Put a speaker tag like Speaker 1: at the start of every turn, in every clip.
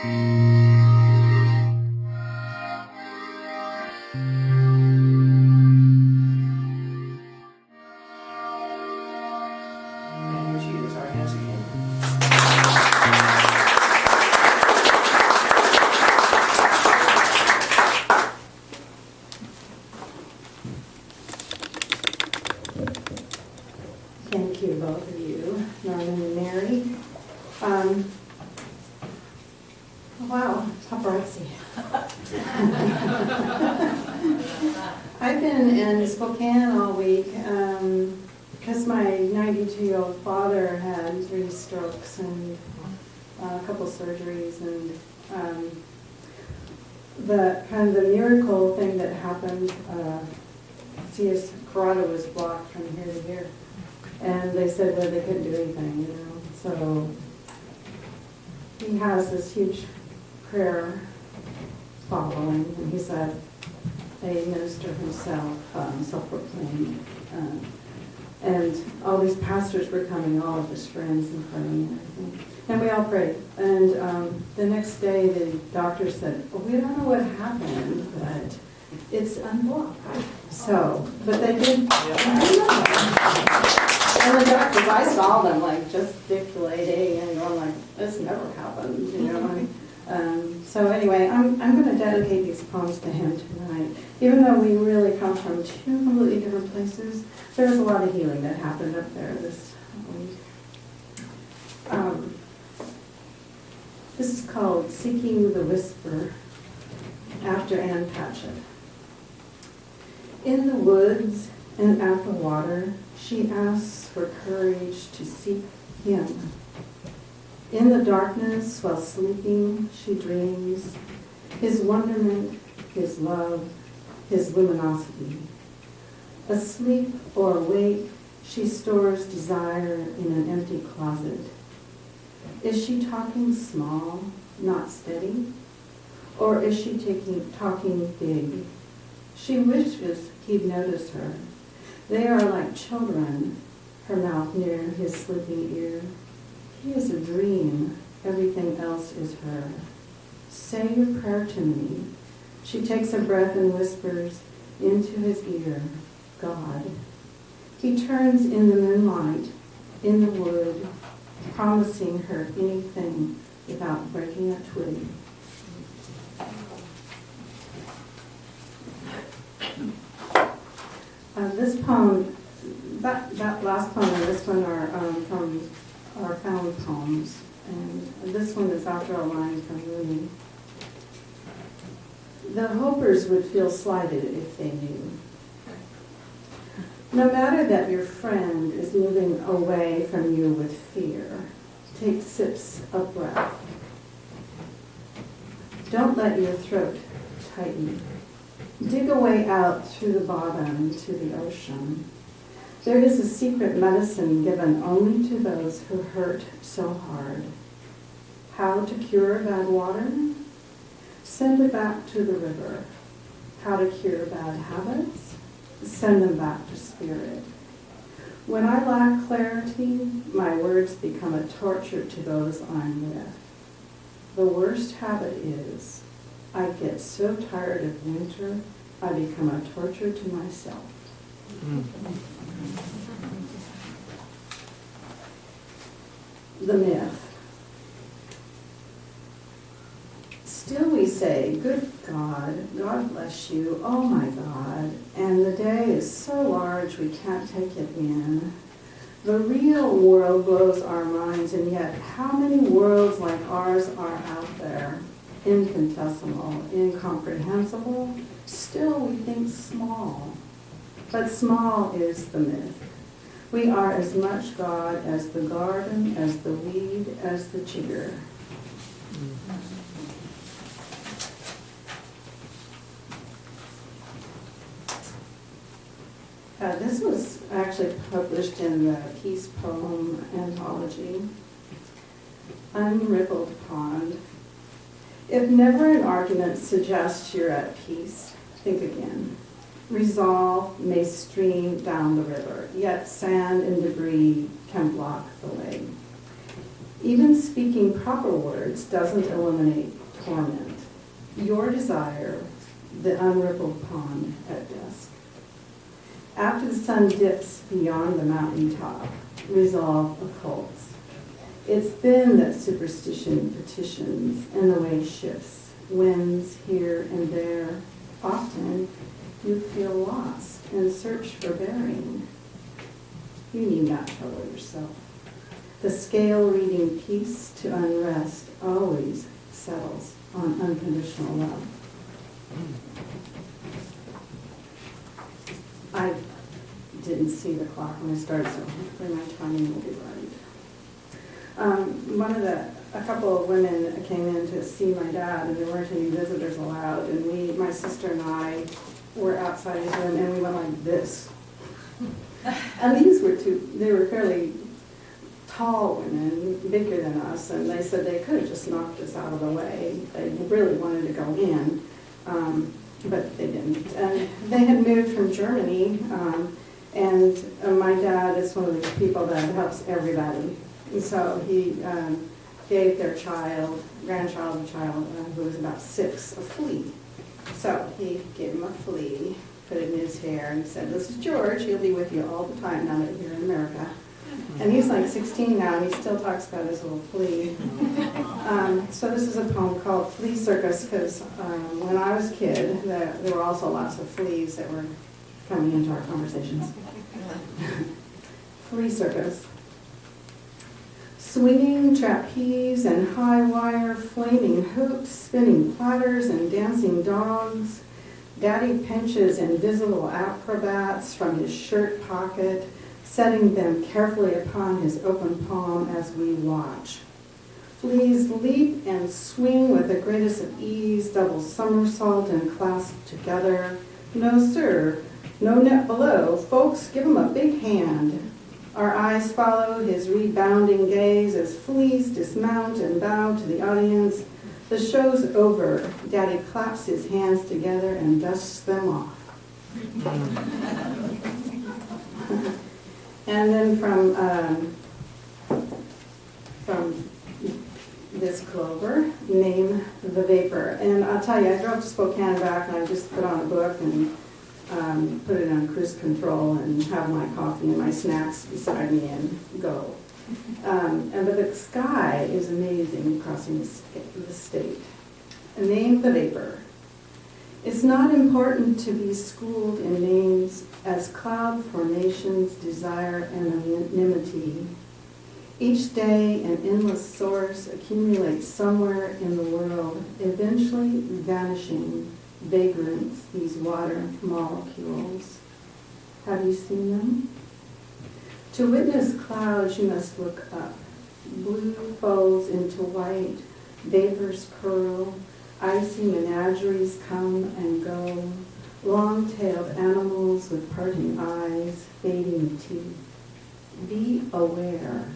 Speaker 1: And here she is, our Nancy King.
Speaker 2: Thank you, both of you, Norman and Mary. Wow, paparazzi. I've been in Spokane all week because my 92-year-old father had 3 strokes and a couple surgeries, and the kind of the miracle thing that happened, see, his carotid was blocked from here to here. And they said, well, they couldn't do anything, you know. So he has this huge prayer following, and he's a minister himself, self-proclaimed. And all these pastors were coming, all of his friends, and praying and everything. And we all prayed. And the next day, the doctor said, well, we don't know what happened, but it's unblocked. So, but they did. And the doctors, I saw them like gesticulating and going like, this never happened, you know. So anyway, I'm going to dedicate these poems to him tonight. Even though we really come from 2 completely different places, there was a lot of healing that happened up there this week. This is called Seeking the Whisper, after Ann Patchett. In the woods and at the water, she asks for courage to seek him. In the darkness, while sleeping, she dreams his wonderment, his love, his luminosity. Asleep or awake, she stores desire in an empty closet. Is she talking small, not steady? Or is she talking big? She wishes he'd notice her. They are like children, her mouth near his sleeping ear. He is a dream, everything else is her. Say your prayer to me. She takes a breath and whispers into his ear, God. He turns in the moonlight, in the wood, promising her anything without breaking a twig. This poem, that last poem and this one are from our found poems, and this one is after a line from Rooney. The hopers would feel slighted if they knew. No matter that your friend is moving away from you with fear, take sips of breath. Don't let your throat tighten. Dig a way out through the bottom to the ocean. There is a secret medicine given only to those who hurt so hard. How to cure bad water? Send it back to the river. How to cure bad habits? Send them back to spirit. When I lack clarity, my words become a torture to those I'm with. The worst habit is, I get so tired of winter, I become a torture to myself. The myth. Still we say, good God, God bless you, oh my God, and the day is so large we can't take it in. The real world blows our minds, and yet how many worlds like ours are out there? Infinitesimal, incomprehensible, still we think small. But small is the myth. We are as much God as the garden, as the weed, as the jigger. This was actually published in the Peace Poem Anthology. Unrippled Pond. If never an argument suggests you're at peace, think again. Resolve may stream down the river, yet sand and debris can block the way. Even speaking proper words doesn't eliminate torment. Your desire, the unrippled pond at dusk. After the sun dips beyond the mountaintop, resolve occults. It's then that superstition petitions and the way shifts, winds here and there. Often you feel lost and search for bearing. You need not trouble yourself. The scale reading peace to unrest always settles on unconditional love. I didn't see the clock when I started, so hopefully my timing will be right. A couple of women came in to see my dad, and there weren't any visitors allowed, and my sister and I were outside his room, and we went like this. And they were fairly tall women, bigger than us, and they said they could have just knocked us out of the way. They really wanted to go in, but they didn't. And they had moved from Germany, and my dad is one of those people that helps everybody. And so he gave their grandchild, who was about 6, a flea. So he gave him a flea, put it in his hair, and said, "This is George. He'll be with you all the time now that you're in America." And he's like 16 now, and he still talks about his little flea. So this is a poem called Flea Circus, because when I was a kid, there were also lots of fleas that were coming into our conversations. Flea Circus. Swinging trapeze and high wire, flaming hoops, spinning platters and dancing dogs. Daddy pinches invisible acrobats from his shirt pocket, setting them carefully upon his open palm as we watch. Fleas leap and swing with the greatest of ease, double somersault and clasp together. No, sir, no net below. Folks, give him a big hand. Our eyes follow his rebounding gaze as fleas dismount and bow to the audience. The show's over. Daddy claps his hands together and dusts them off. And then from this Clover, Name the Vapor. And I'll tell you, I drove to Spokane back, and I just put on a book and put it on cruise control and have my coffee and my snacks beside me and go. But the sky is amazing crossing the state. Name the Vapor. It's not important to be schooled in names, as cloud formations desire anonymity. Each day an endless source accumulates somewhere in the world, eventually vanishing, vagrants, these water molecules. Have you seen them? To witness clouds, you must look up. Blue folds into white, vapors curl, icy menageries come and go, long-tailed animals with parting eyes, fading teeth. Be aware.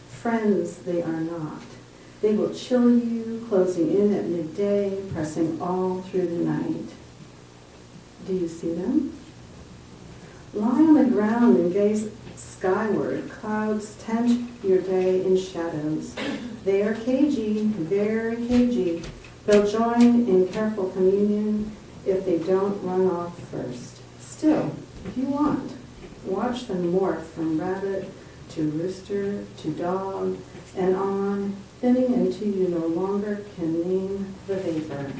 Speaker 2: Friends they are not. They will chill you, closing in at midday, pressing all through the night. Do you see them? Lie on the ground and gaze skyward. Clouds tent your day in shadows. They are cagey, very cagey. They'll join in careful communion if they don't run off first. Still, if you want, watch them morph from rabbit to rooster to dog and on, thinning until you no longer can name the vapor.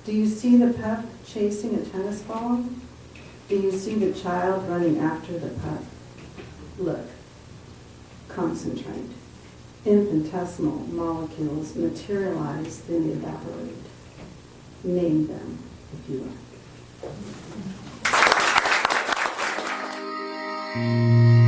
Speaker 2: Do you see the pup chasing a tennis ball? Do you see the child running after the pup? Look, concentrate. Infinitesimal molecules materialize, then evaporate. Name them if you like.